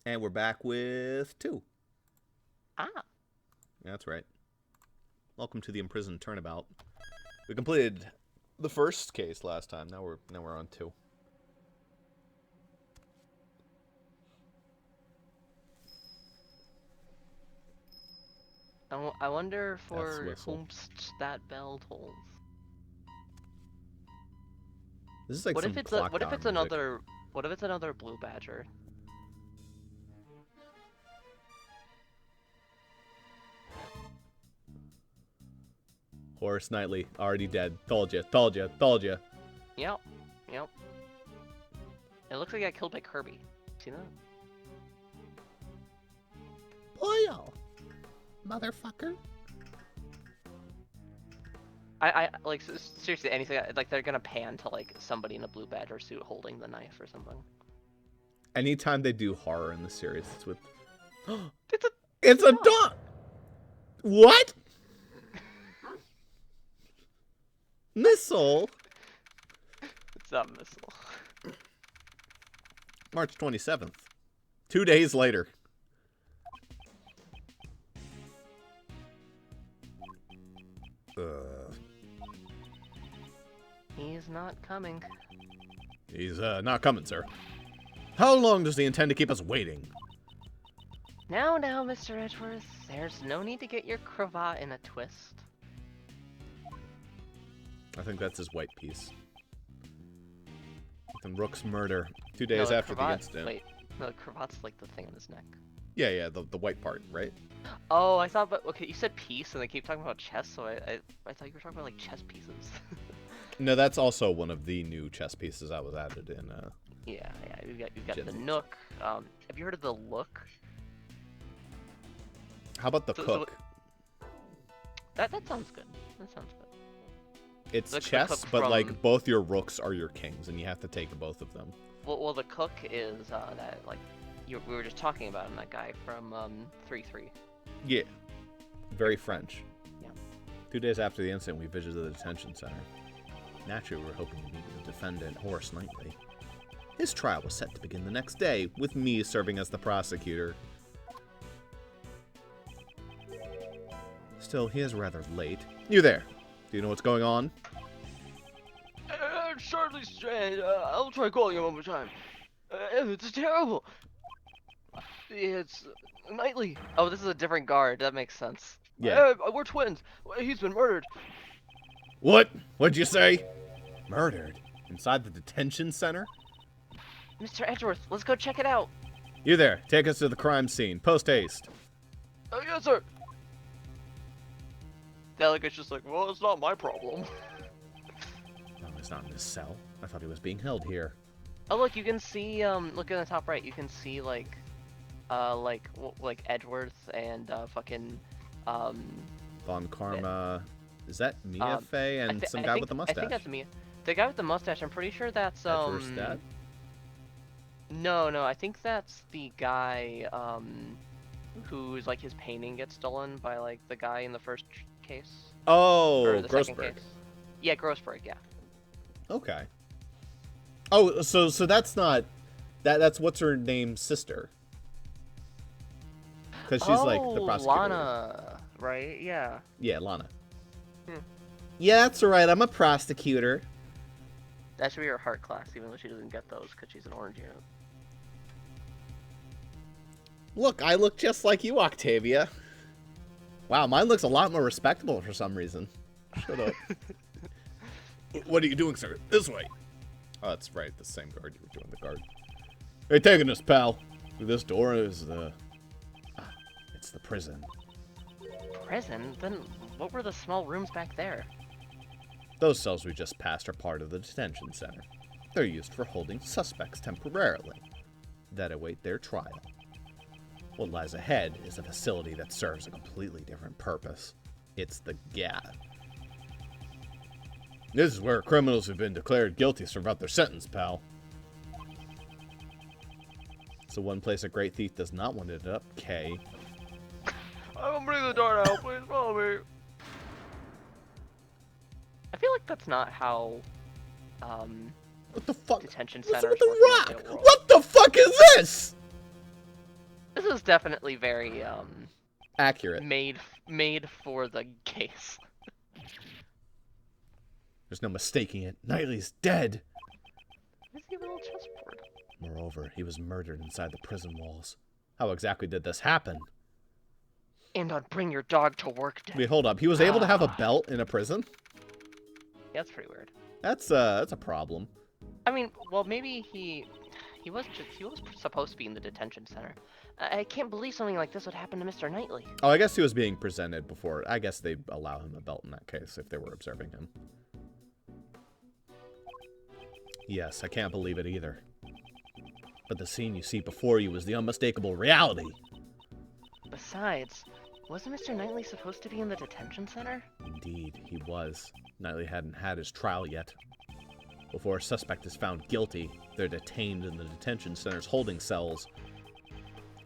And we're back with 2. Ah. That's right. Welcome to the imprisoned turnabout. We completed the first case last time. Now we're on 2. I wonder for whistle. whom that bell tolls. This is like What some if it's clock what if tower it's music. another what if it's another blue badger? Horace Knighty, already dead. Told you. Yep. It looks like I got killed by Kirby. See that? Oil, motherfucker. I like seriously anything like they're gonna pan to like somebody in a blue badger suit holding the knife or something. Anytime they do horror in the series, it's with... It's a dog! What? Missile? It's not a missile. March 27th. 2 days later. He's not coming. He's not coming, sir. How long does he intend to keep us waiting? Now, Mr. Edgeworth, there's no need to get your cravat in a twist. I think that's his white piece. Ethan Rook's murder. 2 days after the incident. Wait, no, the cravat's like the thing on his neck. Yeah, the white part, right? Oh, I thought, but okay, you said piece, and they keep talking about chess, so I thought you were talking about like chess pieces. No, that's also one of the new chess pieces that was added in. Yeah, you've got the nook. Have you heard of the look? How about the cook? That sounds good. That sounds good. It's chess, but like both your rooks are your kings, and you have to take both of them. Well, the cook is that like we were just talking about him, that guy from 3-3. Yeah, very French. Yeah. 2 days after the incident, we visited the detention center. Naturally, we were hoping to meet with the defendant, Horace Knighty. His trial was set to begin the next day, with me serving as the prosecutor. Still, he is rather late. You there? Do you know what's going on? Charlie Strand, I'll try calling him one more time. It's terrible. It's Knighty. Oh, this is a different guard. That makes sense. Yeah. We're twins. He's been murdered. What? What'd you say? Murdered? Inside the detention center? Mr. Edgeworth, let's go check it out. You there. Take us to the crime scene. Post haste. Yes, sir. Delegate's just like, well, it's not my problem. No, he's not in his cell. I thought he was being held here. Oh, look, you can see, look in the top right, you can see, like Edgeworth and, fucking, Von Karma. Is that Mia Fey and some guy with the mustache? I think that's Mia. The guy with the mustache, I'm pretty sure that's, Edgeworth's dad? No, I think that's the guy, who's, like, his painting gets stolen by, like, the guy in the first case. Oh, or the second Grossberg. case. Yeah, Grossberg, yeah. Okay. Oh, so that's not... That's what's her name's sister. Because she's, like, the prosecutor. Lana, right? Yeah. Yeah, Lana. Hmm. Yeah, that's right. I'm a prosecutor. That should be her heart class, even though she doesn't get those because she's an orange unit. Look, I look just like you, Octavia. Wow, mine looks a lot more respectable for some reason. Shut up. What are you doing, sir? This way. Oh, that's right. The same guard you were doing the guard. Hey, taking us, pal. Through this door is the... it's the prison. Prison? Then what were the small rooms back there? Those cells we just passed are part of the detention center. They're used for holding suspects temporarily that await their trial. What lies ahead is a facility that serves a completely different purpose. It's the Gap. This is where criminals who've been declared guilty serve out their sentence, pal. So one place a great thief does not want it up, K. I'm opening the door now, please follow me. I feel like that's not how, What the fuck? detention What's centers with the work in the rock? real world. What the fuck is this? is definitely very Accurate. made for the case. There's no mistaking it. Knightley's dead. Why does he have a little chessboard? Moreover, he was murdered inside the prison walls. How exactly did this happen? And on Bring Your Dog to Work Day. Wait, hold up. He was able to have a belt in a prison? Yeah, that's pretty weird. That's a problem. I mean, well, maybe he was supposed to be in the detention center. I can't believe something like this would happen to Mr. Knightley. Oh, I guess he was being presented before. I guess they'd allow him a belt in that case if they were observing him. Yes, I can't believe it either. But the scene you see before you is the unmistakable reality. Besides, wasn't Mr. Knightley supposed to be in the detention center? Indeed, he was. Knightley hadn't had his trial yet. Before a suspect is found guilty, they're detained in the detention center's holding cells.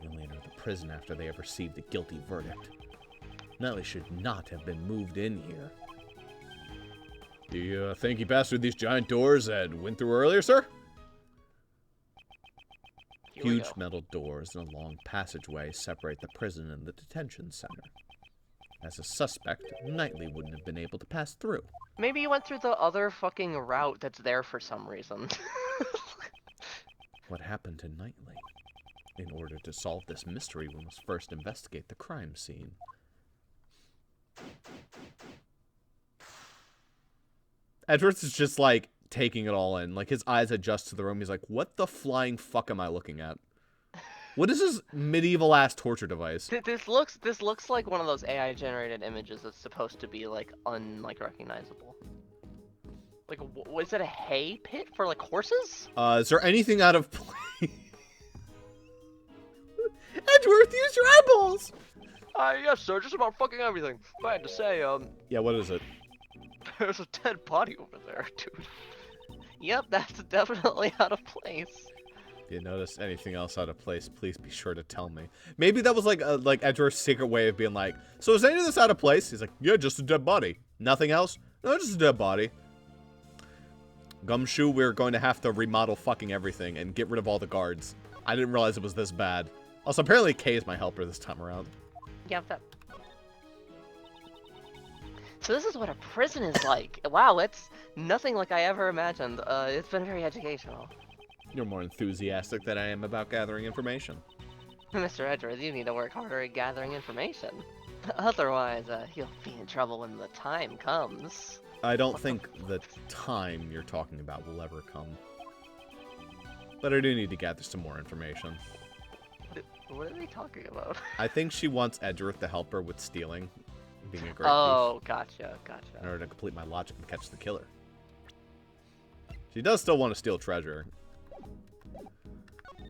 They only enter the prison after they have received a guilty verdict. Knightley should not have been moved in here. Do you think he passed through these giant doors and went through earlier, sir? Huge metal doors and a long passageway separate the prison and the detention center. As a suspect, Knightley wouldn't have been able to pass through. Maybe he went through the other fucking route that's there for some reason. What happened to Knightley? In order to solve this mystery, we must first investigate the crime scene. Edwards is just like taking it all in. Like his eyes adjust to the room. He's like, what the flying fuck am I looking at? What is this medieval ass torture device? This looks like one of those AI generated images that's supposed to be like recognizable. Like, was it a hay pit for like horses? Is there anything out of place? Edgeworth, use your eyeballs! Yes, sir, just about fucking everything. If I had to say, Yeah, what is it? There's a dead body over there, dude. Yep, that's definitely out of place. If you notice anything else out of place, please be sure to tell me. Maybe that was like Edgeworth's secret way of being like, so is any of this out of place? He's like, yeah, just a dead body. Nothing else? No, just a dead body. Gumshoe, we're going to have to remodel fucking everything and get rid of all the guards. I didn't realize it was this bad. Also, apparently Kay is my helper this time around. Yeah, that. So this is what a prison is like. Wow, it's nothing like I ever imagined. It's been very educational. You're more enthusiastic than I am about gathering information. Mr. Edgeworth, you need to work harder at gathering information. Otherwise, you'll be in trouble when the time comes. I don't think the time you're talking about will ever come. But I do need to gather some more information. What are they talking about? I think she wants Edgeworth to help her with stealing. Being a great thief. Gotcha. In order to complete my logic and catch the killer. She does still want to steal treasure.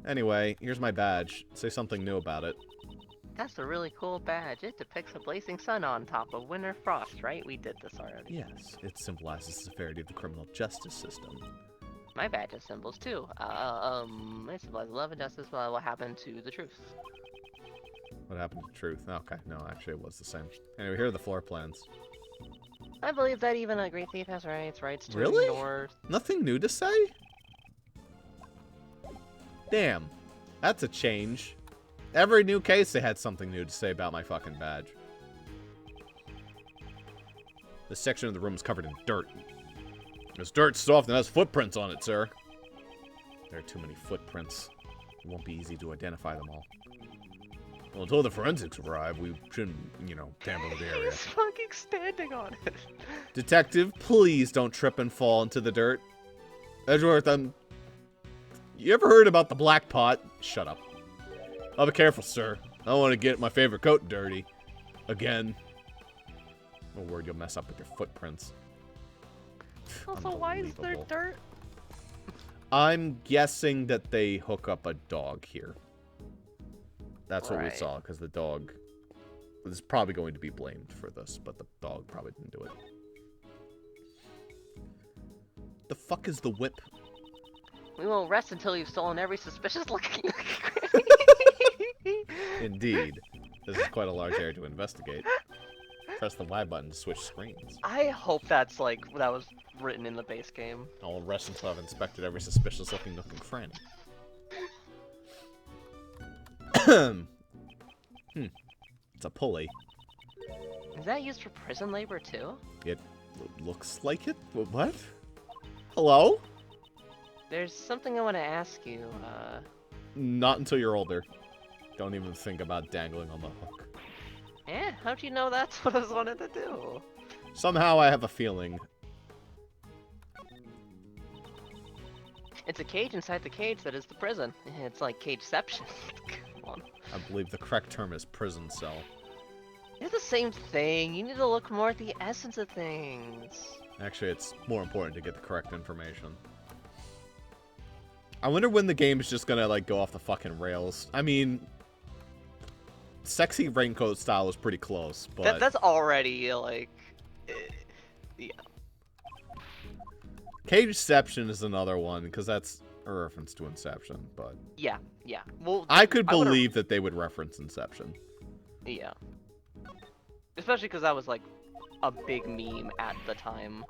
Anyway, here's my badge. Say something new about it. That's a really cool badge. It depicts a blazing sun on top of winter frost, right? We did this already. Yes, it symbolizes the severity of the criminal justice system. My badge has symbols too. It symbolizes love and justice. What happened to the truth? What happened to truth? Okay, no, actually it was the same. Anyway, here are the floor plans. I believe that even a great thief has rights to really? ignore... Nothing new to say? Damn, that's a change. Every new case they had something new to say about my fucking badge. This section of the room is covered in dirt. This dirt's soft and has footprints on it, sir. There are too many footprints. It won't be easy to identify them all. Well, until the forensics arrive, we shouldn't, you know, tamper with the area. He's fucking standing on it. Detective, please don't trip and fall into the dirt. Edgeworth, you ever heard about the black pot? Shut up. I'll be careful, sir. I don't want to get my favorite coat dirty. Again. I'm worried you'll mess up with your footprints. Also, why is there dirt? I'm guessing that they hook up a dog here. That's what we Right. saw, because the dog is probably going to be blamed for this, but the dog probably didn't do it. The fuck is the whip? We won't rest until you've stolen every suspicious looking. Indeed. This is quite a large area to investigate. Press the Y button to switch screens. I hope that's like that was written in the base game. I'll rest until I've inspected every suspicious looking nook and cranny. It's a pulley. Is that used for prison labor too? It looks like it. What? Hello? There's something I want to ask you. Not until you're older. Don't even think about dangling on the hook. How'd you know that's what I was wanted to do? Somehow I have a feeling. It's a cage inside the cage that is the prison. It's like cageception. Come on. I believe the correct term is prison cell. They're the same thing. You need to look more at the essence of things. Actually, it's more important to get the correct information. I wonder when the game is just gonna, like, go off the fucking rails. I mean, sexy raincoat style is pretty close, but... That's already, like... yeah. Cageception is another one, because that's a reference to Inception, but... Yeah. Well, I could believe that they would reference Inception. Yeah. Especially because that was, like, a big meme at the time.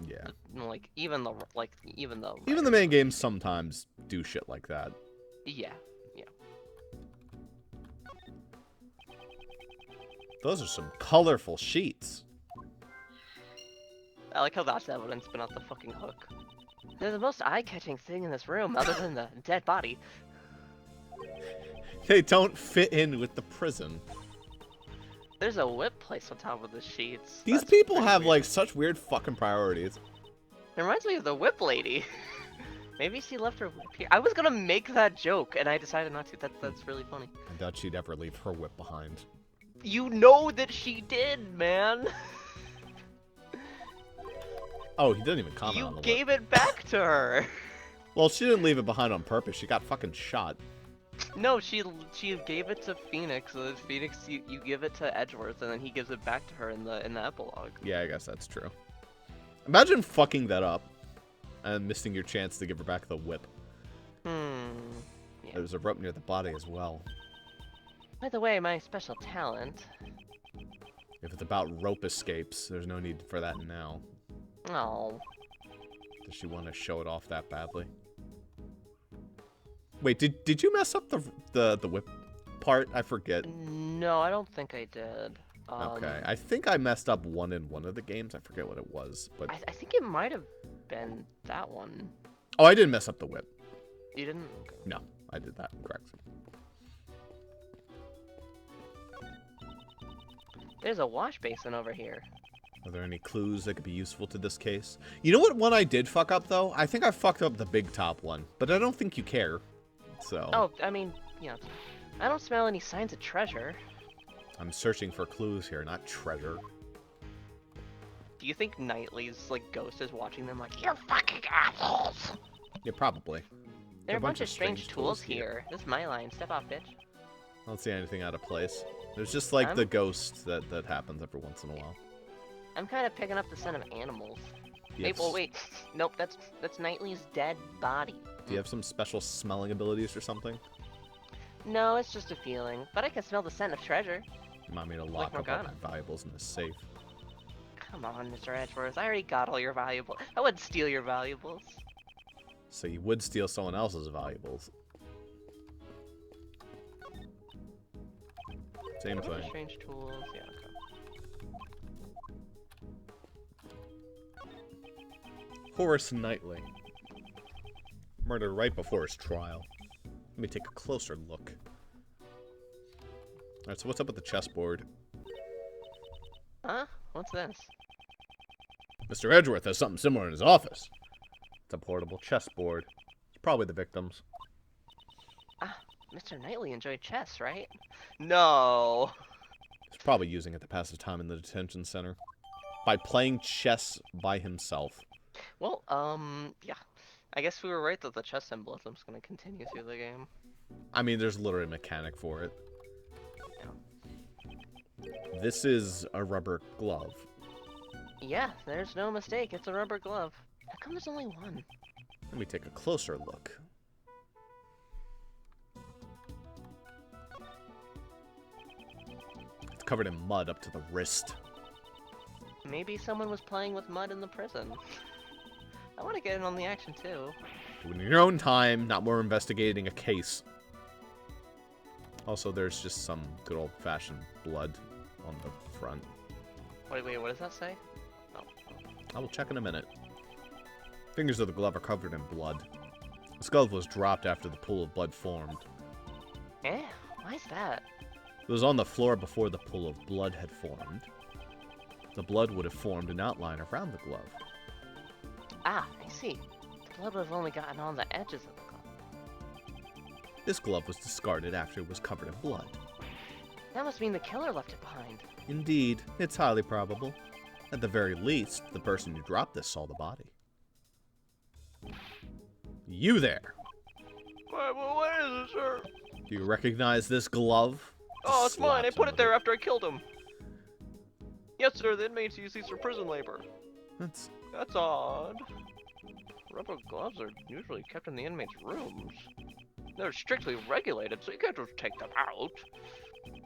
Yeah. Like, even the main games sometimes do shit like that. Yeah. Those are some colorful sheets. I like how that's evidence, but not the fucking hook. They're the most eye-catching thing in this room, other than the dead body. They don't fit in with the prison. There's a whip placed on top of the sheets. These people have, like, such weird fucking priorities. It reminds me of the whip lady. Maybe she left her whip here. I was gonna make that joke, and I decided not to. That's really funny. I doubt she'd ever leave her whip behind. You know that she did, man. Oh, he didn't even comment on the whip. You gave it back to her. Well, she didn't leave it behind on purpose. She got fucking shot. No, she gave it to Phoenix. So Phoenix, you give it to Edgeworth, and then he gives it back to her in the epilogue. Yeah, I guess that's true. Imagine fucking that up and missing your chance to give her back the whip. Yeah. There's a rope near the body as well. By the way, my special talent. If it's about rope escapes, there's no need for that now. Oh. Does she want to show it off that badly? Wait, did you mess up the whip part? I forget. No, I don't think I did. Okay, I think I messed up one in one of the games. I forget what it was, but I think it might have been that one. Oh, I didn't mess up the whip. You didn't? Okay. No, I did that correct. There's a wash basin over here. Are there any clues that could be useful to this case? You know what one I did fuck up, though? I think I fucked up the big top one, but I don't think you care, so... Oh, I mean, yeah. I don't smell any signs of treasure. I'm searching for clues here, not treasure. Do you think Knightley's, like, ghost is watching them like, you fucking assholes? Yeah, probably. There are a bunch of strange tools here. This is my line. Step off, bitch. I don't see anything out of place. There's just, like, the ghost that happens every once in a while. I'm kind of picking up the scent of animals. Yes. Hey, well, wait. Nope, that's Knightley's dead body. Do you have some special smelling abilities or something? No, it's just a feeling. But I can smell the scent of treasure. You want me to lock up all my valuables in the safe? Come on, Mr. Edgeworth. I already got all your valuables. I wouldn't steal your valuables. So you would steal someone else's valuables. Same thing. Strange tools, yeah, okay. Horace Knightley. Murdered right before his trial. Let me take a closer look. Alright, so what's up with the chessboard? Huh? What's this? Mr. Edgeworth has something similar in his office. It's a portable chessboard. It's probably the victim's. Ah, Mr. Knightley enjoyed chess, right? No! He's probably using it to pass his time in the detention center. By playing chess by himself. Well, yeah. I guess we were right that the chess symbolism's gonna continue through the game. I mean, there's literally a mechanic for it. Yeah. This is a rubber glove. Yeah, there's no mistake. It's a rubber glove. How come there's only one? Let me take a closer look. It's covered in mud up to the wrist. Maybe someone was playing with mud in the prison. I want to get in on the action, too. Do it in your own time, not more investigating a case. Also, there's just some good old-fashioned blood on the front. Wait, what does that say? Oh. I will check in a minute. Fingers of the glove are covered in blood. The skull was dropped after the pool of blood formed. Eh? Why is that? It was on the floor before the pool of blood had formed. The blood would have formed an outline around the glove. Ah, I see. The blood would have only gotten on the edges of the glove. This glove was discarded after it was covered in blood. That must mean the killer left it behind. Indeed, it's highly probable. At the very least, the person who dropped this saw the body. You there! What is it, sir? Do you recognize this glove? Oh, it's mine. I Slaps put him it there with after I killed him. Yes, sir. The inmates use these for prison labor. That's odd. Rubber gloves are usually kept in the inmates' rooms. They're strictly regulated, so you can't just take them out.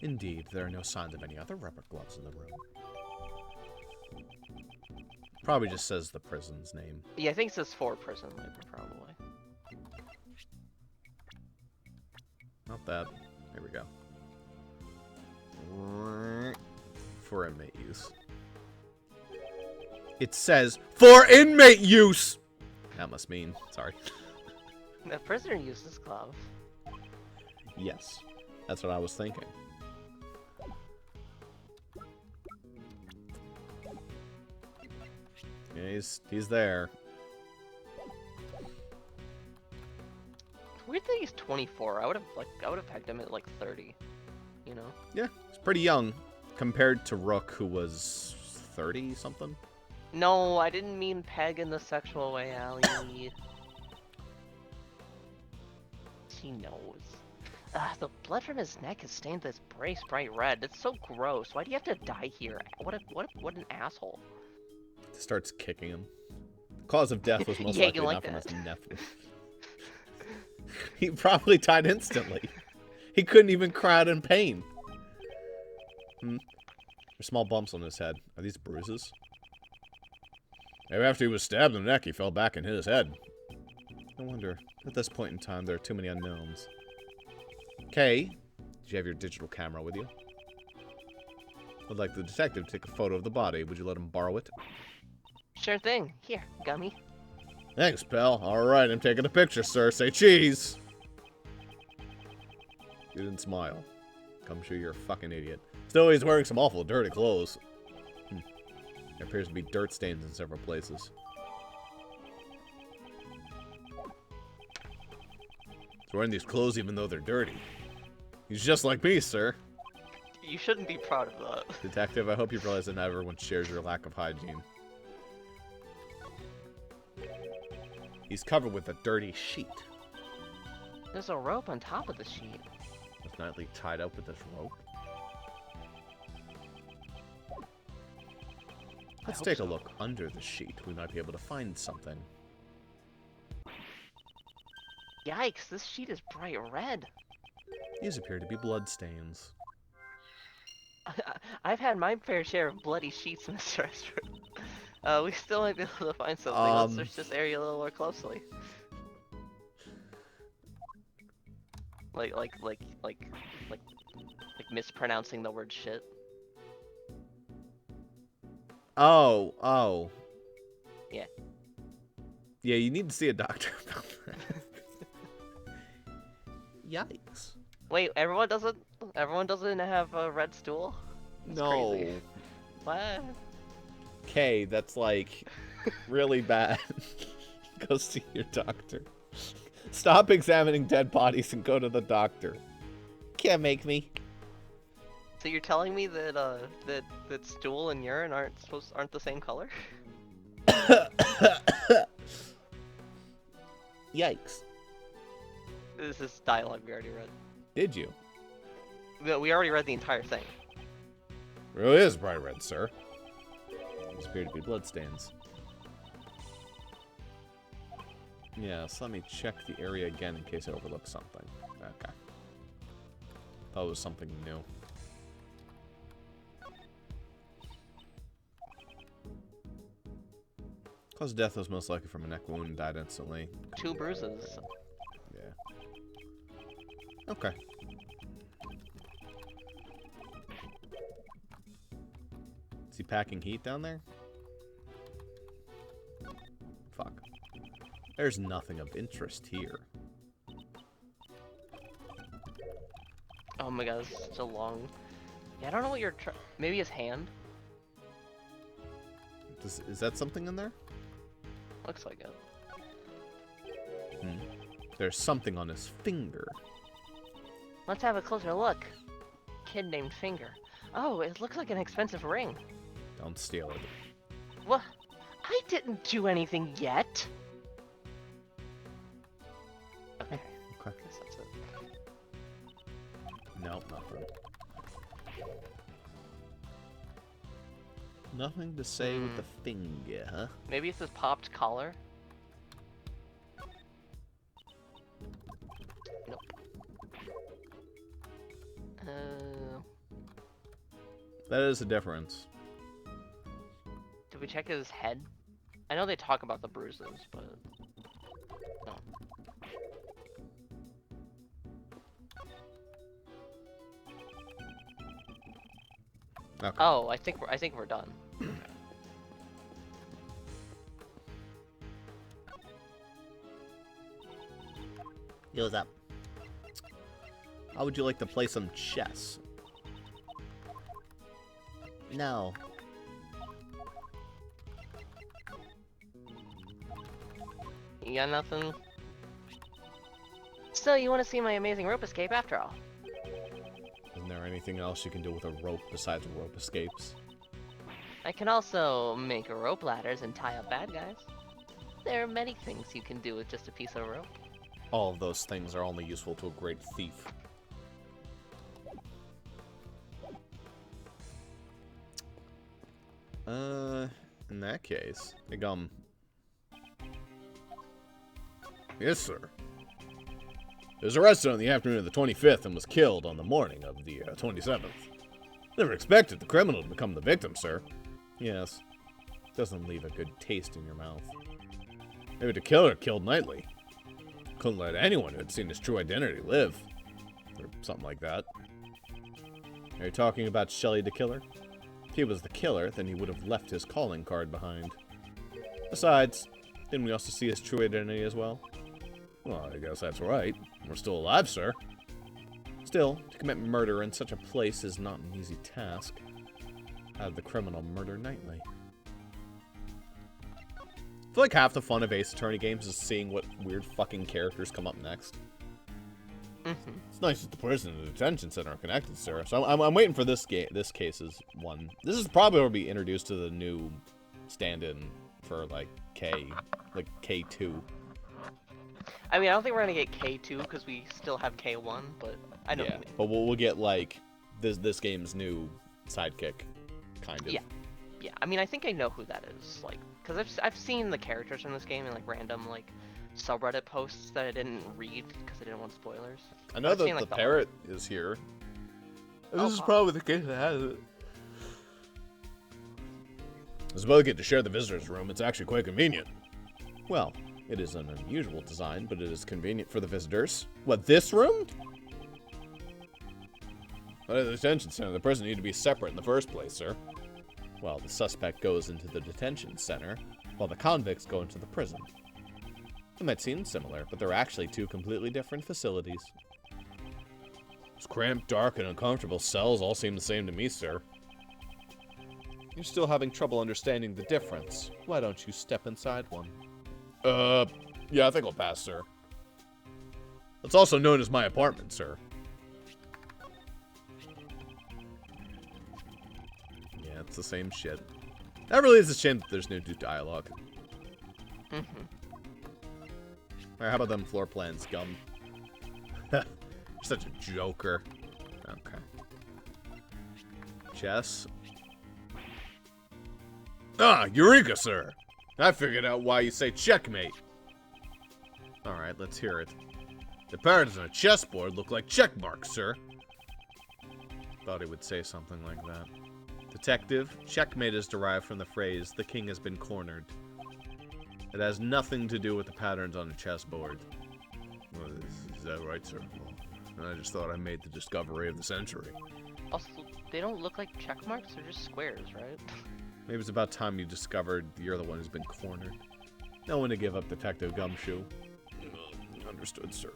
Indeed, there are no signs of any other rubber gloves in the room. Probably just says the prison's name. Yeah, I think it says for prison labor, probably. Not that. Here we go. For inmate use. It says, for inmate use! That must mean, sorry. The prisoner used this glove. Yes, that's what I was thinking. Yeah, he's there. Weird that he's 24. I would have pegged him at like 30. You know? Yeah, he's pretty young compared to Rook, who was 30 something. No, I didn't mean peg in the sexual way, Allie. She knows. The blood from his neck has stained this brace bright red. It's so gross. Why do you have to die here? What an asshole. Starts kicking him. The cause of death was most Yeah, likely you like not from that. his nephew. He probably died instantly. He couldn't even cry out in pain. There's small bumps on his head. Are these bruises? Maybe after he was stabbed in the neck, he fell back and hit his head. No wonder. At this point in time, there are too many unknowns. Kay, did you have your digital camera with you? Would like the detective to take a photo of the body. Would you let him borrow it? Sure thing. Here, Gummy. Thanks, pal. Alright, I'm taking a picture, sir. Say cheese! You didn't smile. I'm sure you're a fucking idiot. Still, he's wearing some awful dirty clothes. There appears to be dirt stains in several places. He's wearing these clothes even though they're dirty. He's just like me, sir. You shouldn't be proud of that. Detective, I hope you realize that not everyone shares your lack of hygiene. He's covered with a dirty sheet. There's a rope on top of the sheet. Was Knighty tied up with this rope? Let's take a look under the sheet. We might be able to find something. Yikes, this sheet is bright red. These appear to be bloodstains. I've had my fair share of bloody sheets in this restroom. We still might be able to find something. Let's search this area a little more closely. Like mispronouncing the word shit. Oh. Yeah. Yeah, you need to see a doctor about that. Yikes. Wait, everyone doesn't have a red stool? That's No. crazy. What? Okay, that's like really bad. Go see your doctor. Stop examining dead bodies and go to the doctor. Can't make me. So you're telling me that that stool and urine aren't the same color? Yikes. This is dialogue we already read. Did you? We already read the entire thing. Really is bright red, sir. These appear to be bloodstains. Yeah, so let me check the area again in case I overlooked something. Okay. Thought it was something new. Cause of death was most likely from a neck wound and died instantly. 2 bruises. Yeah. Okay. packing heat down there? Fuck. There's nothing of interest here. Oh my god, this is such a long... Yeah, I don't know what you're maybe his hand? Is that something in there? Looks like it. Hmm. There's something on his finger. Let's have a closer look. Kid named Finger. Oh, it looks like an expensive ring. Don't steal it. What? I didn't do anything yet. Okay. Okay. Guess that's it. No, nothing. Nothing to say with the finger, huh? Maybe it's his popped collar. Nope. That is a difference. Did we check his head? I know they talk about the bruises, but no. Okay. Oh, I think we're done. What's up? How would you like to play some chess? No. You got nothing? So you want to see my amazing rope escape after all? Isn't there anything else you can do with a rope besides rope escapes? I can also make rope ladders and tie up bad guys. There are many things you can do with just a piece of rope. All of those things are only useful to a great thief. In that case, Yes, sir. He was arrested on the afternoon of the 25th and was killed on the morning of the 27th. Never expected the criminal to become the victim, sir. Yes. Doesn't leave a good taste in your mouth. Maybe the killer killed Knighty. Couldn't let anyone who had seen his true identity live. Or something like that. Are you talking about Shelley the killer? If he was the killer, then he would have left his calling card behind. Besides, didn't we also see his true identity as well? Well, I guess that's right. We're still alive, sir. Still, to commit murder in such a place is not an easy task. How did the criminal murder Knighty? I feel like half the fun of Ace Attorney games is seeing what weird fucking characters come up next. It's nice that the prison and the detention center are connected, sir. So I'm waiting for this case's one. This is probably where we'll be introduced to the new stand-in for like K2. I mean, I don't think we're gonna get K2 because we still have K1, but I know. Yeah, but we'll get like this game's new sidekick, kind of. Yeah, yeah. I mean, I think I know who that is, like, because I've seen the characters from this game in like random like subreddit posts that I didn't read because I didn't want spoilers. I know that seen, the like, parrot is here. Oh, This is probably the case that has it. As well get to share the visitor's room, it's actually quite convenient. Well, it is an unusual design, but it is convenient for the visitors. What, this room? But at the detention center, the prison need to be separate in the first place, sir. Well, the suspect goes into the detention center, while the convicts go into the prison. It might seem similar, but they're actually two completely different facilities. Those cramped, dark, and uncomfortable cells all seem the same to me, sir. You're still having trouble understanding the difference. Why don't you step inside one? Yeah, I think I'll pass, sir. It's also known as my apartment, sir. Yeah, it's the same shit. That really is a shame that there's no new dialogue. Alright, how about them floor plans, Gum? You're such a joker. Okay. Chess. Ah, Eureka, sir! I figured out why you say checkmate. Alright, let's hear it. The patterns on a chessboard look like check marks, sir. Thought he would say something like that. Detective, checkmate is derived from the phrase, the king has been cornered. It has nothing to do with the patterns on a chessboard. Well, is that right, sir? Well, I just thought I made the discovery of the century. Also, they don't look like check marks, they're just squares, right? Maybe it's about time you discovered you're the one who's been cornered. No one to give up Detective Gumshoe. Understood, sir.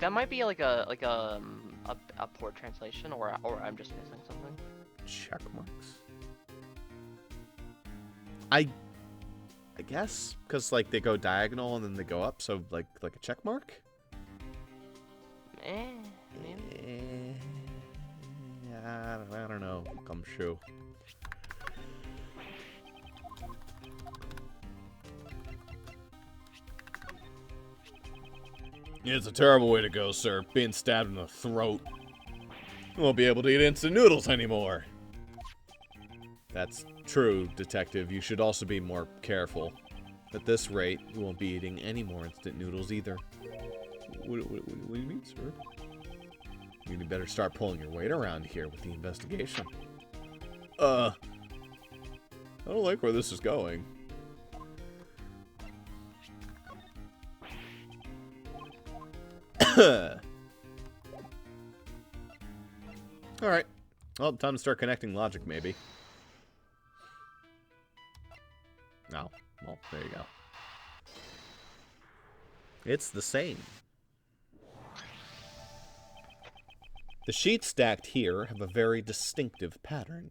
That might be like a poor translation, or I'm just missing something. Check marks. I guess because like they go diagonal and then they go up, so like a check mark. Maybe. I don't know. Gumshoe. It's a terrible way to go, sir. Being stabbed in the throat. You won't be able to eat instant noodles anymore. That's true, Detective. You should also be more careful. At this rate, you won't be eating any more instant noodles either. What do you mean, sir? You better start pulling your weight around here with the investigation. I don't like where this is going. Alright. Well, time to start connecting logic, maybe. Oh, well, there you go. It's the same. The sheets stacked here have a very distinctive pattern.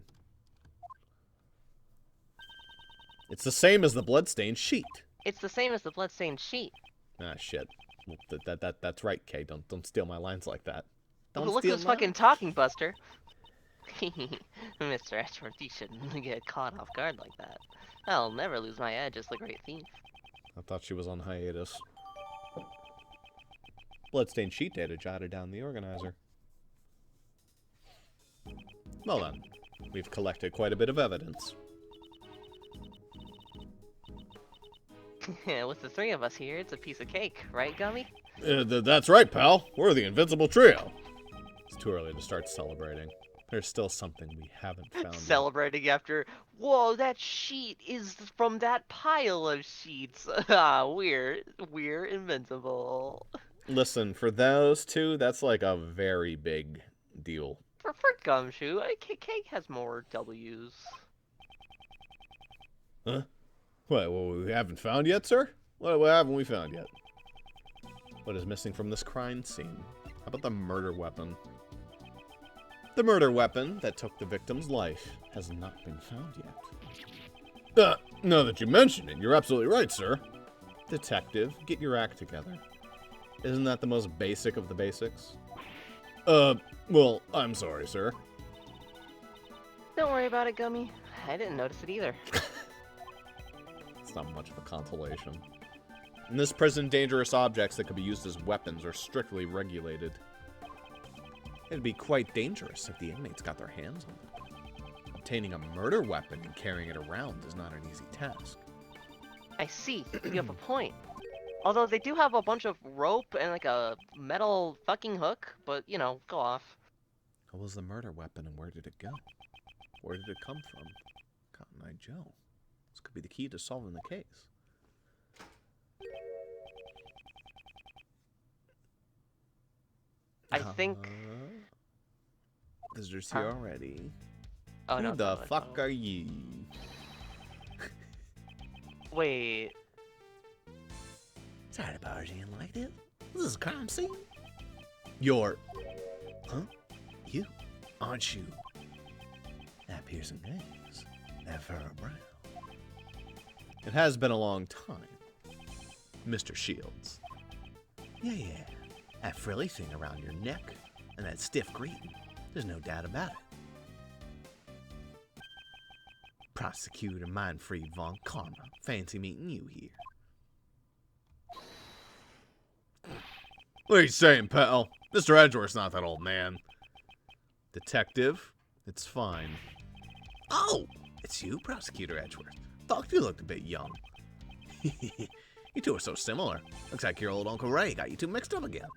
It's the same as the bloodstained sheet. It's the same as the bloodstained sheet. Ah, shit. Well, that's right, Kay. Don't steal my lines like that. Don't Look steal who's mine. fucking talking, Buster. Mr. Ashford, you shouldn't get caught off guard like that. I'll never lose my edge as the great thief. I thought she was on hiatus. Bloodstained sheet data jotted down the organizer. Well then, we've collected quite a bit of evidence. With the three of us here, it's a piece of cake, right, Gummy? That's right, pal. We're the invincible trio. It's too early to start celebrating. There's still something we haven't found. Celebrating after, whoa, that sheet is from that pile of sheets. Ah, we're invincible. Listen, for those two, that's like a very big deal. For Gumshoe, cake has more W's. Huh? What we haven't found yet, sir? What haven't we found yet? What is missing from this crime scene? How about the murder weapon? The murder weapon that took the victim's life has not been found yet. Now that you mention it, you're absolutely right, sir. Detective, get your act together. Isn't that the most basic of the basics? Well, I'm sorry, sir. Don't worry about it, Gummy. I didn't notice it either. It's not much of a consolation. In this prison, dangerous objects that could be used as weapons are strictly regulated. It'd be quite dangerous if the inmates got their hands on it. Obtaining a murder weapon and carrying it around is not an easy task. I see. You have a point. Although they do have a bunch of rope and like a metal fucking hook, but you know, go off. What was the murder weapon and where did it go? Where did it come from? Cotton Eye Joe. This could be the key to solving the case. I think... Visitors here already. Oh, no, Who the fuck are you? Wait. Sorry to barge in like this. This is a crime scene. You're... Huh? You? Aren't you? That piercing gaze. That furrow brow. It has been a long time. Mr. Shields. Yeah. That frilly thing around your neck. And that stiff greeting. There's no doubt about it. Prosecutor Mindfried von Karma. Fancy meeting you here. What are you saying, pal? Mr. Edgeworth's not that old man. Detective, it's fine. Oh, it's you, Prosecutor Edgeworth. Thought you looked a bit young. You two are so similar. Looks like your old Uncle Ray got you two mixed up again.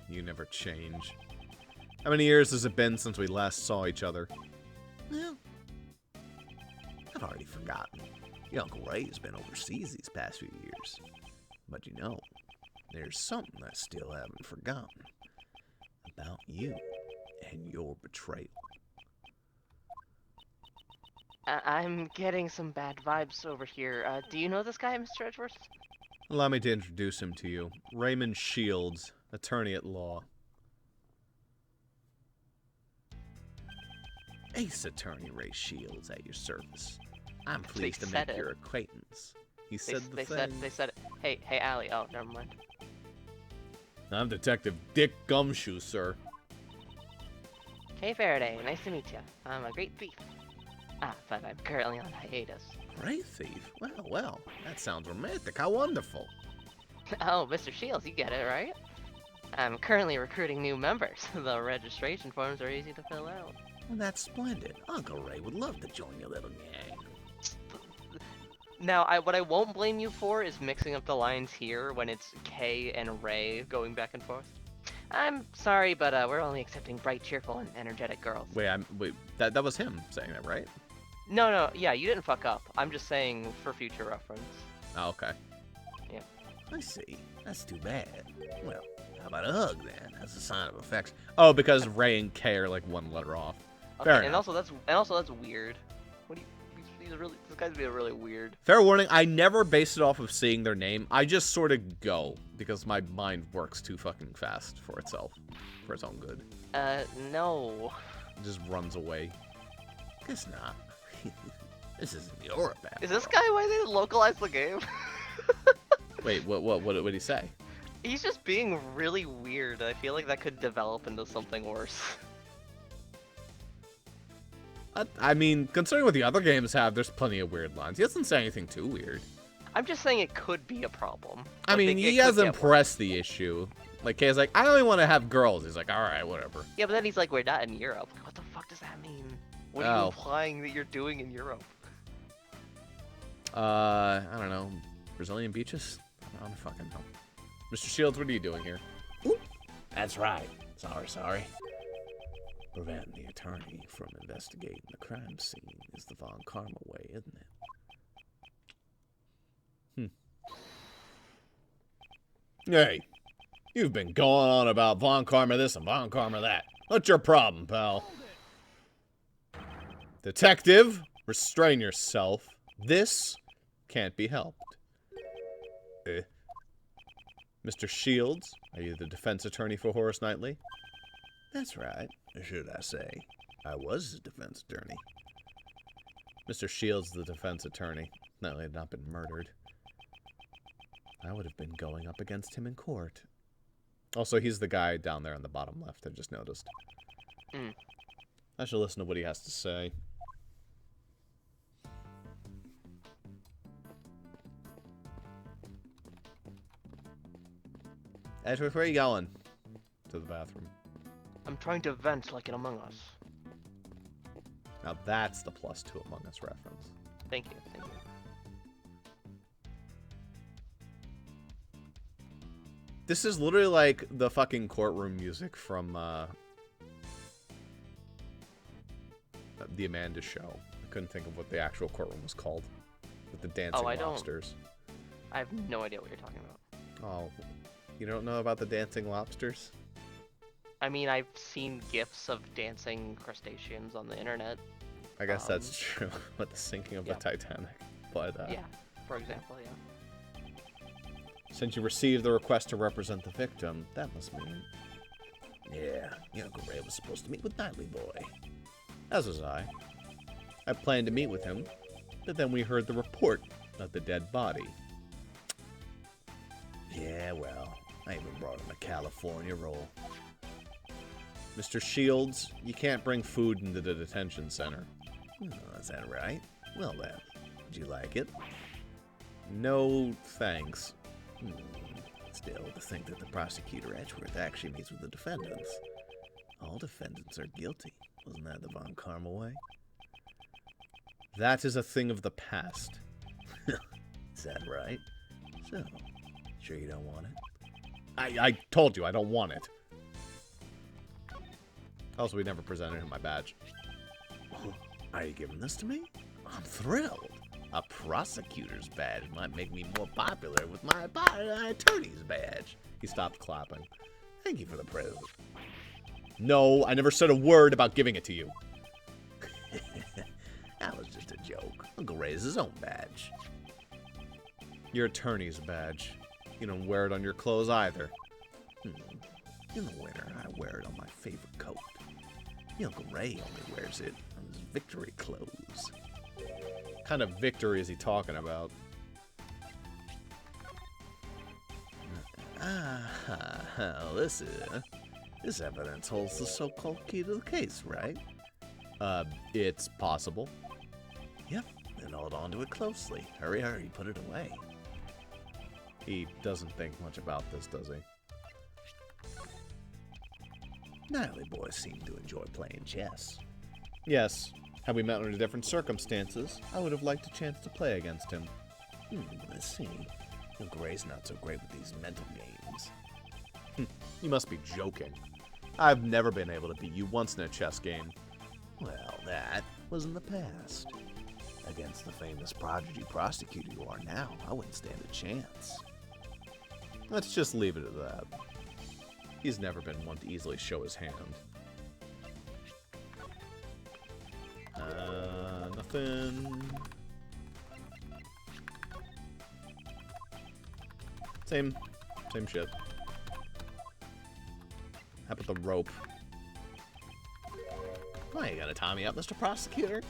You never change. How many years has it been since we last saw each other? Well, I've already forgotten. Your Uncle Ray has been overseas these past few years. But you know, there's something I still haven't forgotten. About you and your betrayal. I'm getting some bad vibes over here. Do you know this guy, Mr. Edgeworth? Allow me to introduce him to you. Raymond Shields, attorney at law. Ace Attorney Ray Shields at your service. I'm pleased to make your acquaintance. He said the thing. They said it. Hey, Allie. Oh, never mind. I'm Detective Dick Gumshoe, sir. Hey, Faraday. Nice to meet you. I'm a great thief. But I'm currently on hiatus. Great thief? Well, that sounds romantic. How wonderful. Oh, Mr. Shields, you get it, right? I'm currently recruiting new members. The registration forms are easy to fill out. Well, that's splendid. Uncle Ray would love to join your little gang. Now, what I won't blame you for is mixing up the lines here when it's Kay and Ray going back and forth. I'm sorry, but we're only accepting bright, cheerful, and energetic girls. Wait, that was him saying that, right? No, yeah, you didn't fuck up. I'm just saying for future reference. Oh, okay. Yeah. I see. That's too bad. Well, how about a hug then, as a sign of affection? Oh, because Ray and Kay are like one letter off. Okay, Fair and enough. also that's weird. What do you? This guy's being really weird. Fair warning, I never base it off of seeing their name. I just sort of go, because my mind works too fucking fast for itself. For its own good. No. It just runs away. Guess not. This isn't Europe, after Is this all. guy why they didn't localize the game? Wait, what did he say? He's just being really weird. I feel like that could develop into something worse. I mean, considering what the other games have, there's plenty of weird lines. He doesn't say anything too weird. I'm just saying it could be a problem. I mean, he hasn't pressed the issue. Like, Kay's like, I only want to have girls. He's like, alright, whatever. Yeah, but then he's like, we're not in Europe. What the fuck does that mean? What are you implying that you're doing in Europe? I don't know. Brazilian beaches? I don't fucking know. Mr. Shields, what are you doing here? Ooh, that's right. Sorry. Preventing the attorney from investigating the crime scene is the Von Karma way, isn't it? Hey, you've been going on about Von Karma this and Von Karma that. What's your problem, pal? Detective, restrain yourself. This can't be helped. Mr. Shields, are you the defense attorney for Horace Knightley? That's right. Or should I say, I was the defense attorney. Mr. Shields, the defense attorney. Knightley had not been murdered. I would have been going up against him in court. Also, he's the guy down there on the bottom left, I just noticed. I should listen to what he has to say. Edgeworth, where are you going? To the bathroom. I'm trying to vent like in Among Us. Now that's the +2 Among Us reference. Thank you. This is literally like the fucking courtroom music from the Amanda Show. I couldn't think of what the actual courtroom was called. With the dancing lobsters. I have no idea what you're talking about. Oh, you don't know about the dancing lobsters? I mean, I've seen GIFs of dancing crustaceans on the internet. I guess that's true with the sinking of the Titanic. But yeah, for example, yeah. Since you received the request to represent the victim, that must mean... Yeah, Uncle Ray was supposed to meet with Knightley Boy. As was I. I planned to meet with him, but then we heard the report of the dead body. Yeah, well, I even brought him a California roll. Mr. Shields, you can't bring food into the detention center. Oh, is that right? Well then, would you like it? No, thanks. Still, to think that the prosecutor Edgeworth actually meets with the defendants. All defendants are guilty. Wasn't that the Von Karma way? That is a thing of the past. Is that right? So, sure you don't want it? I told you I don't want it. Also, we never presented him my badge. Are you giving this to me? I'm thrilled. A prosecutor's badge might make me more popular with my attorney's badge. He stopped clapping. Thank you for the present. No, I never said a word about giving it to you. That was just a joke. Uncle Ray has his own badge. Your attorney's badge. You don't wear it on your clothes either. In the winter, I wear it on my favorite coat. The Uncle Ray only wears it on his victory clothes. What kind of victory is he talking about? This evidence holds the so-called key to the case, right? It's possible. Yep, then hold on to it closely. Hurry, hurry, put it away. He doesn't think much about this, does he? Knighty boys seem to enjoy playing chess. Yes. Had we met under different circumstances, I would have liked a chance to play against him. Let's see. Uncle Ray's not so great with these mental games. You must be joking. I've never been able to beat you once in a chess game. Well, that was in the past. Against the famous prodigy prosecutor you are now, I wouldn't stand a chance. Let's just leave it at that. He's never been one to easily show his hand. Nothing. Same shit. How about the rope? Why, you gonna tie me up, Mr. Prosecutor?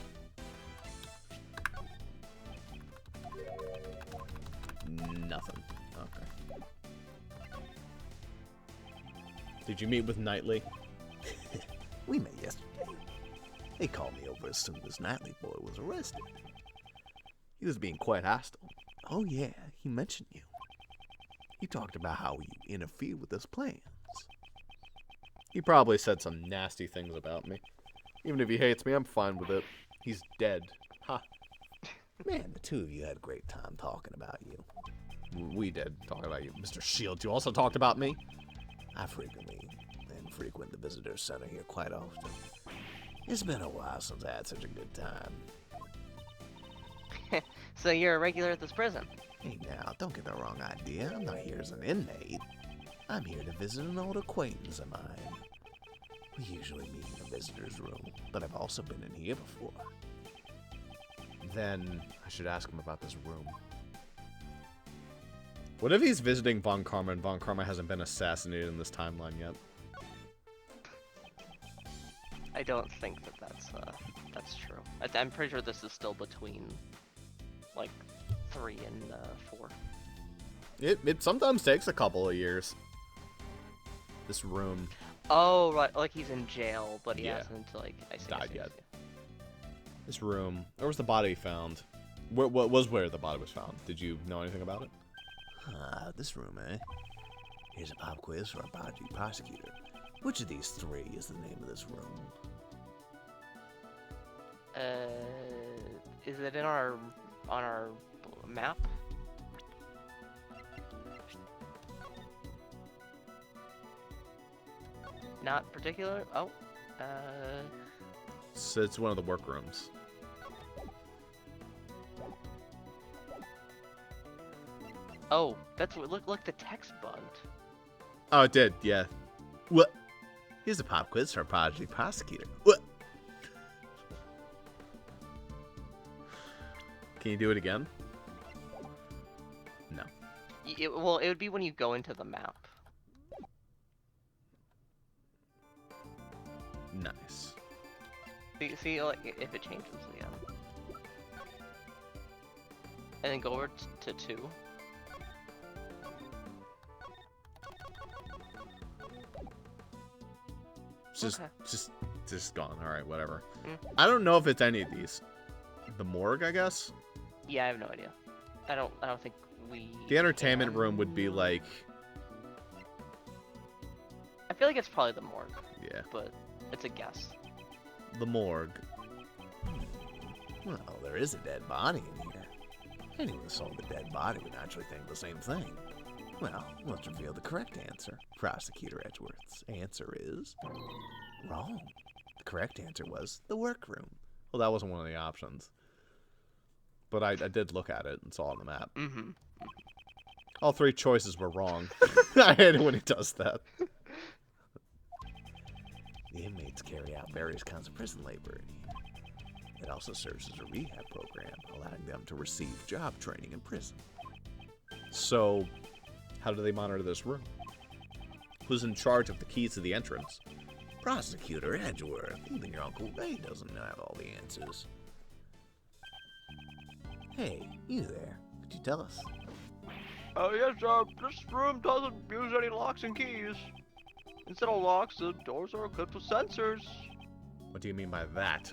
Nothing. Okay. Did you meet with Knighty? We met yesterday. They called me over as soon as Knighty boy was arrested. He was being quite hostile. Oh yeah, he mentioned you. He talked about how you interfered with his plans. He probably said some nasty things about me. Even if he hates me, I'm fine with it. He's dead. Ha. Man, the two of you had a great time talking about you. We did, talking about you. Mr. Shields, you also talked about me? I frequent the visitor center here quite often. It's been a while since I had such a good time. So you're a regular at this prison? Hey now, don't get the wrong idea. I'm not here as an inmate. I'm here to visit an old acquaintance of mine. We usually meet in the visitor's room, but I've also been in here before. Then I should ask him about this room. What if he's visiting Von Karma and Von Karma hasn't been assassinated in this timeline yet? I don't think that that's true. I'm pretty sure this is still between, like, 3 and 4. It sometimes takes a couple of years. This room. Oh, right, like he's in jail, but he Yeah. hasn't, like, I see, Died I see, I yet. see. This room. Where was the body found? What was where the body was found? Did you know anything about it? This room, eh? Here's a pop quiz for a prodigy prosecutor. Which of these three is the name of this room? Is it on our map? Not particular. Oh, So it's one of the workrooms. oh, that's what. Look, the text bugged. Oh, it did. Yeah. What? Here's a pop quiz for a prodigy prosecutor. What? Can you do it again? No. Well, it would be when you go into the map. Nice. See, like, if it changes, yeah. And then go over to 2. Just gone. All right, whatever. Mm. I don't know if it's any of these. The morgue, I guess. Yeah, I have no idea. I don't think we. The entertainment room would be like. I feel like it's probably the morgue. Yeah. But it's a guess. The morgue. Well, there is a dead body in here. Anyone who saw the dead body would naturally think the same thing. Well, let's reveal the correct answer. Prosecutor Edgeworth's answer is wrong. The correct answer was the workroom. Well, that wasn't one of the options. but I did look at it and saw it on the map. Mm-hmm. All 3 choices were wrong. I hate it when he does that. The inmates carry out various kinds of prison labor in here. It also serves as a rehab program, allowing them to receive job training in prison. So, how do they monitor this room? Who's in charge of the keys to the entrance? Prosecutor Edgeworth. Even your Uncle Ray doesn't have all the answers. Hey, you there. Could you tell us? Yes, this room doesn't use any locks and keys. Instead of locks, the doors are equipped with sensors. What do you mean by that?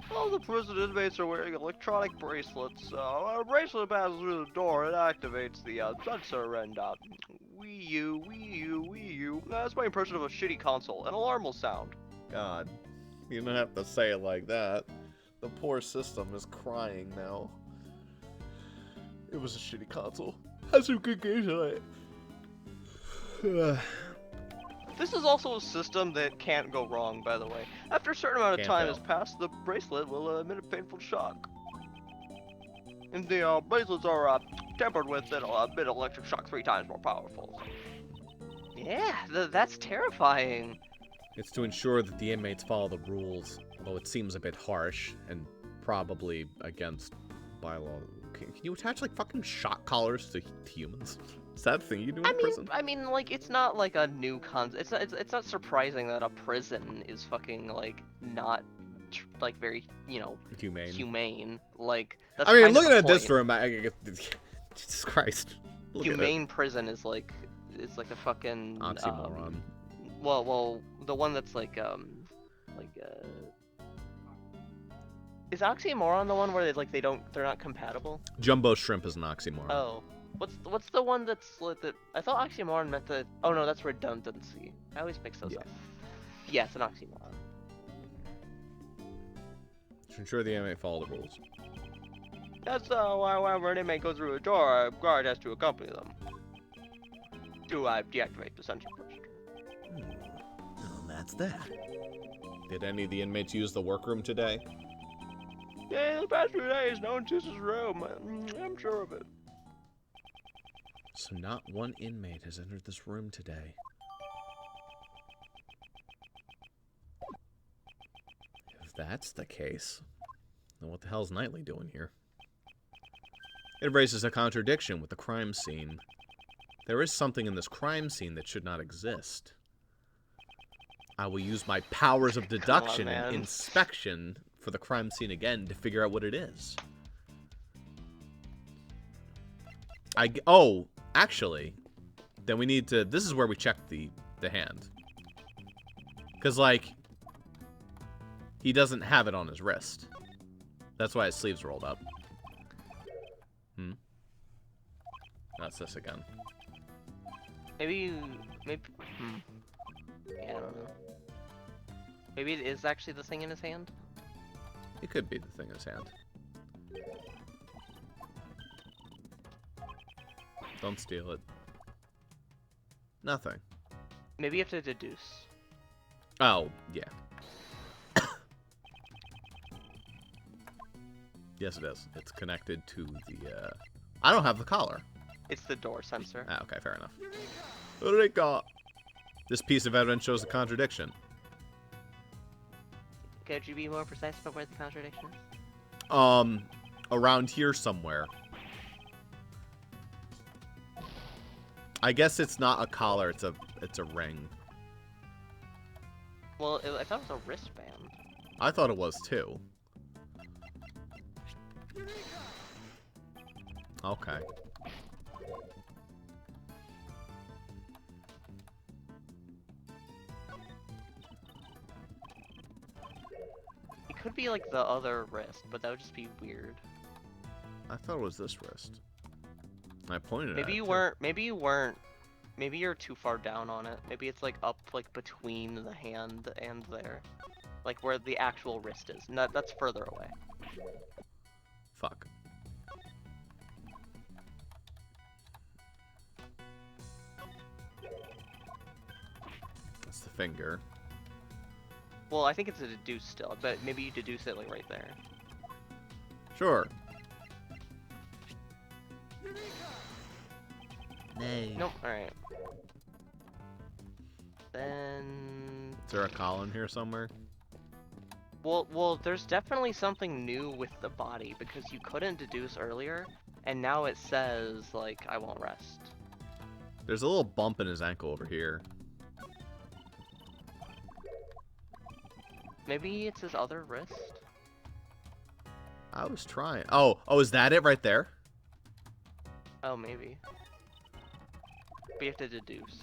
Well, the prison inmates are wearing electronic bracelets. A bracelet passes through the door and activates the sensor, and Wii U. That's my impression of a shitty console. An alarm will sound. God, you don't have to say it like that. The poor system is crying now. It was a shitty console. Has some good games on it. This is also a system that can't go wrong, by the way. After a certain amount of Can't time fail. has passed, the bracelet will emit a painful shock. And the bracelets are tempered with an electric shock 3 times more powerful. Yeah, that's terrifying. It's to ensure that the inmates follow the rules, although it seems a bit harsh and probably against bylaw. Can you attach like fucking shock collars to humans? Is that a thing you do in prison? I mean, like, it's not like a new concept. It's not surprising that a prison is fucking like not like very, you know, humane. Like, that's I mean, kind of looking the at this point. room, Jesus Christ. Look at it. Humane prison is like a fucking Oxymoron. Well, the one that's is oxymoron the one where they're not compatible? Jumbo shrimp is an oxymoron. Oh, what's the one that's that? I thought oxymoron meant that. Oh no, that's redundancy. I always mix those up. Yeah, it's an oxymoron. To ensure the inmate follow the rules. That's why whenever an inmate goes through a door, a guard has to accompany them to deactivate the sensor first. Well, that's that. Did any of the inmates use the workroom today? Yeah, the past few days, no one uses his room. I'm sure of it. So not one inmate has entered this room today. If that's the case, then what the hell's Knighty doing here? It raises a contradiction with the crime scene. There is something in this crime scene that should not exist. I will use my powers of deduction and inspection for the crime scene again to figure out what it is. Oh, actually, then we need to... This is where we check the hand. Because, like, he doesn't have it on his wrist. That's why his sleeve's rolled up. That's this again. Maybe. Yeah, I don't know. Maybe it is actually the thing in his hand. It could be the thing in his hand. Don't steal it. Nothing. Maybe you have to deduce. Oh, yeah. Yes, it is. It's connected to the, I don't have the collar. It's the door sensor. Ah, okay, fair enough. Eureka! This piece of evidence shows the contradiction. Could you be more precise about where the contradiction is? Around here somewhere. I guess it's not a collar, it's a ring. Well, I thought it was a wristband. I thought it was too. Okay. It could be like the other wrist, but that would just be weird. I thought it was this wrist. I pointed Maybe at you it. weren't. Maybe you weren't. Maybe you're too far down on it. Maybe it's like up, like between the hand and there, like where the actual wrist is. No, that's further away. Fuck. That's the finger. Well, I think it's a deduce still, but maybe you deduce it like right there. Sure. No. Nope. All right. Then. Is there a column here somewhere? Well, there's definitely something new with the body because you couldn't deduce earlier, and now it says like I won't rest. There's a little bump in his ankle over here. Maybe it's his other wrist. I was trying. Oh, is that it right there? Oh, maybe. But you have to deduce.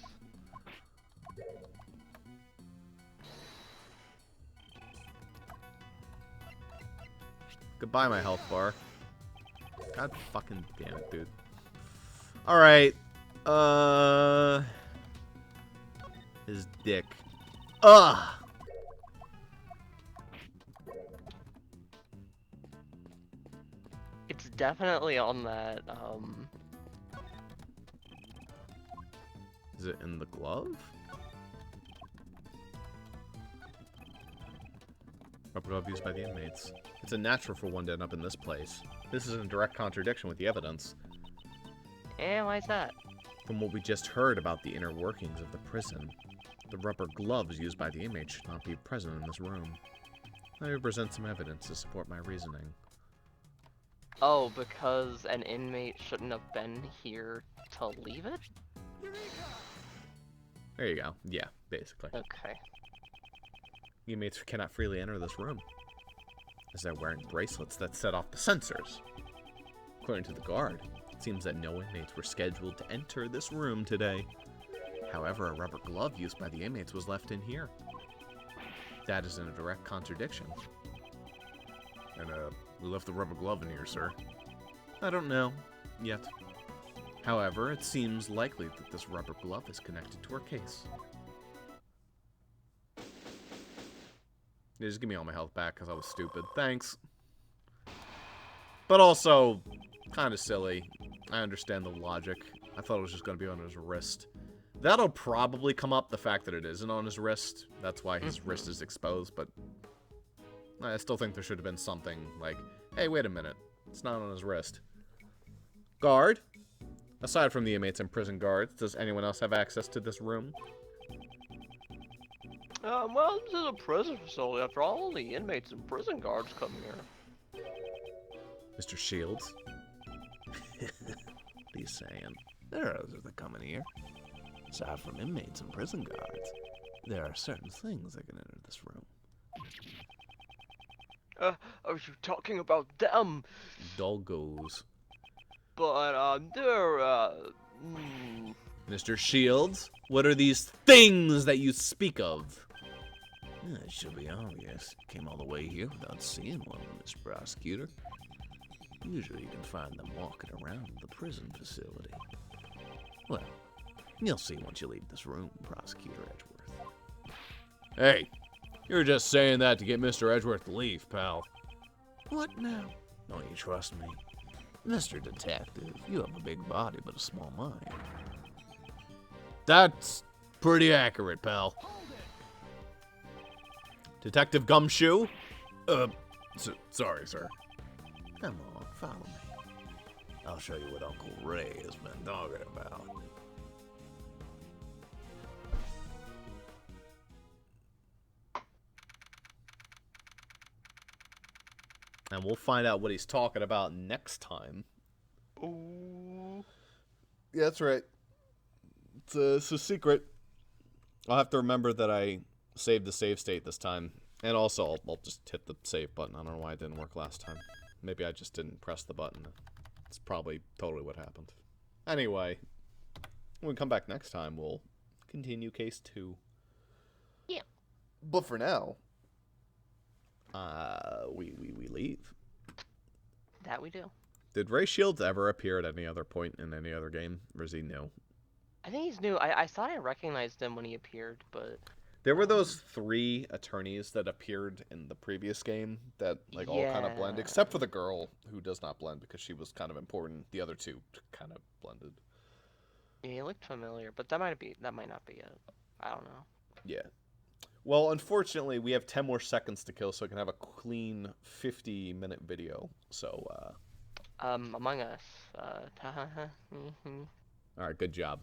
Goodbye, my health bar. God fucking damn it, dude. Alright. His dick. Ugh! It's definitely on that, Is it in the glove? Rubber glove used by the inmates. It's unnatural for one to end up in this place. This is in direct contradiction with the evidence. and why's that? From what we just heard about the inner workings of the prison, the rubber gloves used by the inmates should not be present in this room. I will present some evidence to support my reasoning. Oh, because an inmate shouldn't have been here to leave it? There you go. Yeah, basically. Okay. Inmates cannot freely enter this room, as they're wearing bracelets that set off the sensors. According to the guard, it seems that no inmates were scheduled to enter this room today. However, a rubber glove used by the inmates was left in here. That is in a direct contradiction. And, we left the rubber glove in here, sir. I don't know, yet. However, it seems likely that this rubber glove is connected to our case. Yeah, just give me all my health back, because I was stupid. Thanks. But also, kind of silly. I understand the logic. I thought it was just going to be on his wrist. That'll probably come up, the fact that it isn't on his wrist. That's why his wrist is exposed, but I still think there should have been something like, hey, wait a minute. It's not on his wrist. Guard? Aside from the inmates and prison guards, does anyone else have access to this room? Well, this is a prison facility. After all, only inmates and prison guards come here. Mr. Shields? What are you saying? There are others that come in here. Aside from inmates and prison guards, there are certain things that can enter this room. Are you talking about them? Doggos. But, they're, Mr. Shields, what are these things that you speak of? It should be obvious. Came all the way here without seeing one, Mr. Prosecutor. Usually you can find them walking around the prison facility. Well, you'll see once you leave this room, Prosecutor Edgeworth. Hey, you're just saying that to get Mr. Edgeworth to leave, pal. What now? Don't you trust me? Mr. Detective, you have a big body but a small mind. That's pretty accurate, pal. Detective Gumshoe? Sorry, sir. Come on, follow me. I'll show you what Uncle Ray has been talking about. And we'll find out what he's talking about next time. ooh. Yeah, that's right. It's a secret. I'll have to remember that I saved the save state this time. And also, I'll just hit the save button. I don't know why it didn't work last time. Maybe I just didn't press the button. It's probably totally what happened. Anyway, when we come back next time, we'll continue case 2. Yeah. But for now, we leave. That we do. Did Ray Shields ever appear at any other point in any other game, or is he new? I think he's new. I thought I recognized him when he appeared, but... There were those 3 attorneys that appeared in the previous game that like all kind of blend, Yeah. except for the girl who does not blend because she was kind of important. The other 2 kind of blended. Yeah, he looked familiar, but that might not be it. I don't know. Yeah. Well, unfortunately, we have 10 more seconds to kill, so I can have a clean 50-minute video. So, Among Us. All right, good job.